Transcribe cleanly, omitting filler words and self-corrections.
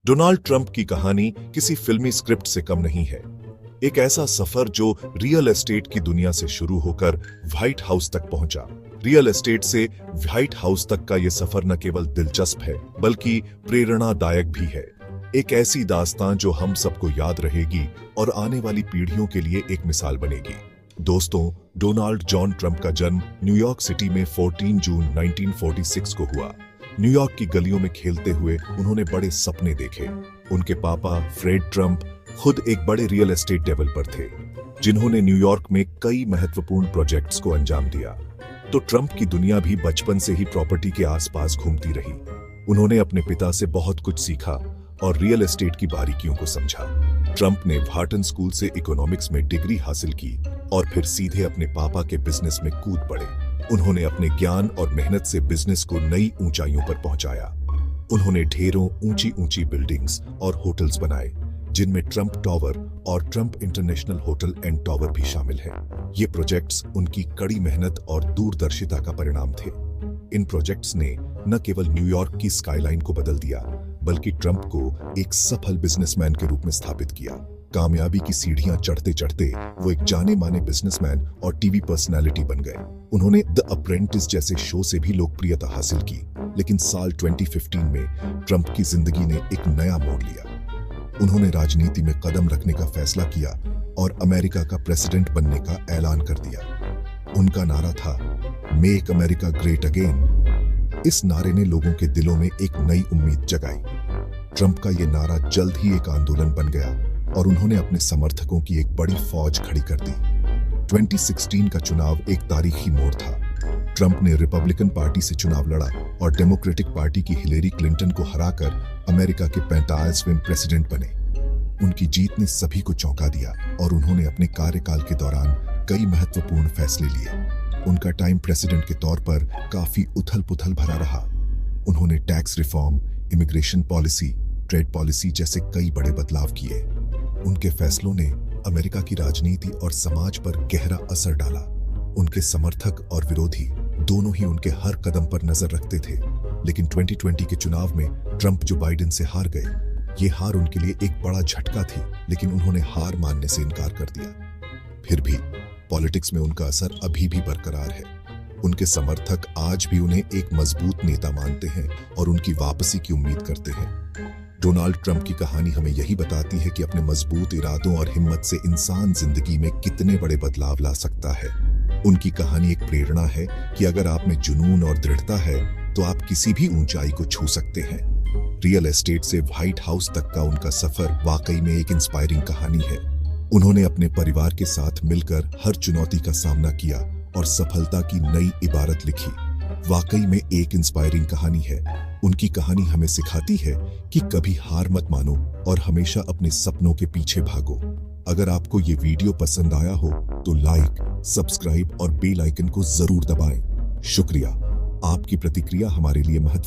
Donald Trump की कहानी किसी फिल्मी स्क्रिप्ट से कम नहीं है। एक ऐसा सफर जो रियल एस्टेट की दुनिया से शुरू होकर व्हाइट हाउस तक पहुंचा। रियल एस्टेट से व्हाइट हाउस तक का यह सफर न केवल दिलचस्प है बल्कि प्रेरणादायक भी है। एक ऐसी दास्तान जो हम सबको याद रहेगी और आने वाली पीढ़ियों के लिए एक मिसाल बनेगी। दोस्तों, डोनाल्ड जॉन ट्रंप का जन्म न्यूयॉर्क सिटी में 14 जून 1946 को हुआ। न्यूयॉर्क की गलियों में खेलते हुए उन्होंने बड़े सपने देखे। उनके पापा फ्रेड ट्रंप खुद एक बड़े रियल एस्टेट डेवलपर थे, जिन्होंने न्यूयॉर्क में कई महत्वपूर्ण प्रोजेक्ट्स को अंजाम दिया। तो ट्रंप की दुनिया भी बचपन से ही प्रॉपर्टी के आसपास घूमती रही। उन्होंने अपने पिता से बहुत कुछ सीखा और रियल एस्टेट की बारीकियों को समझा। ट्रंप ने व्हार्टन स्कूल से इकोनॉमिक्स में डिग्री हासिल की और फिर सीधे अपने पापा के बिजनेस में कूद पड़े। उन्होंने अपने ज्ञान और मेहनत से बिजनेस को नई ऊंचाइयों पर पहुंचाया। उन्होंने ढेरों ऊंची ऊंची बिल्डिंग्स और होटल्स बनाए, जिनमें ट्रंप टावर और Trump international hotel and tower भी शामिल है। ये प्रोजेक्ट्स उनकी कड़ी मेहनत और दूरदर्शिता का परिणाम थे। इन प्रोजेक्ट्स ने न केवल न्यूयॉर्क की स्काईलाइन को बदल दिया, बल्कि ट्रंप को एक सफल बिजनेसमैन के रूप में स्थापित किया। कामयाबी की सीढ़ियां चढ़ते चढ़ते वो एक जाने माने बिजनेसमैन और टीवी पर्सनालिटी बन गए। उन्होंने द अप्रेंटिस जैसे शो से भी लोकप्रियता हासिल की। लेकिन साल 2015 में ट्रंप की जिंदगी ने एक नया मोड़ लिया। उन्होंने राजनीति में कदम रखने का फैसला किया और अमेरिका का प्रेसिडेंट बनने का ऐलान कर दिया। उनका नारा था, मेक अमेरिका ग्रेट अगेन। इस नारे ने लोगों के दिलों में एक नई उम्मीद जगाई। ट्रंप का यह नारा जल्द ही एक आंदोलन बन गया और उन्होंने अपने समर्थकों की एक बड़ी फौज खड़ी कर दी। 2016 का चुनाव एक तारीखी मोड़ था। ट्रंप ने रिपब्लिकन पार्टी से चुनाव लड़ा और डेमोक्रेटिक पार्टी की हिलेरी क्लिंटन को हराकर अमेरिका के 45वें प्रेसिडेंट बने। उनकी जीत ने सभी को चौंका दिया और उन्होंने अपने कार्यकाल के दौरान कई महत्वपूर्ण फैसले लिए। उनका टाइम प्रेसिडेंट के तौर पर काफी उथल-पुथल भरा रहा। उन्होंने tax reform, immigration policy, trade policy जैसे कई बड़े बदलाव किए। उनके फैसलों ने अमेरिका की राजनीति और समाज पर गहरा असर डाला। उनके समर्थक और विरोधी दोनों ही उनके हर कदम पर नजर रखते थे। लेकिन 2020 के चुनाव में ट्रंप जो बाइडेन से हार गए, ये हार उनके लिए एक बड़ा झटका थी, लेकिन उन्होंने हार मानने से इनकार कर दिया। फिर भी पॉलिटिक्स में उनका असर अभी भी बरकरार है। उनके समर्थक आज भी उन्हें एक मजबूत नेता मानते हैं और उनकी वापसी की उम्मीद करते हैं। डोनाल्ड ट्रंप की कहानी हमें यही बताती है कि अपने मजबूत इरादों और हिम्मत से इंसान जिंदगी में कितने बड़े बदलाव ला सकता है। उनकी कहानी एक प्रेरणा है कि अगर आप में जुनून और दृढ़ता है तो आप किसी भी ऊंचाई को छू सकते हैं। रियल एस्टेट से व्हाइट हाउस तक का उनका सफर वाकई में एक इंस्पायरिंग कहानी है। उन्होंने अपने परिवार के साथ मिलकर हर चुनौती का सामना किया और सफलता की नई इबारत लिखी। वाकई में एक इंस्पायरिंग कहानी है। उनकी कहानी हमें सिखाती है कि कभी हार मत मानो और हमेशा अपने सपनों के पीछे भागो। अगर आपको ये वीडियो पसंद आया हो तो लाइक, सब्सक्राइब और बेल आइकन को जरूर दबाएं। शुक्रिया। आपकी प्रतिक्रिया हमारे लिए महत्वपूर्ण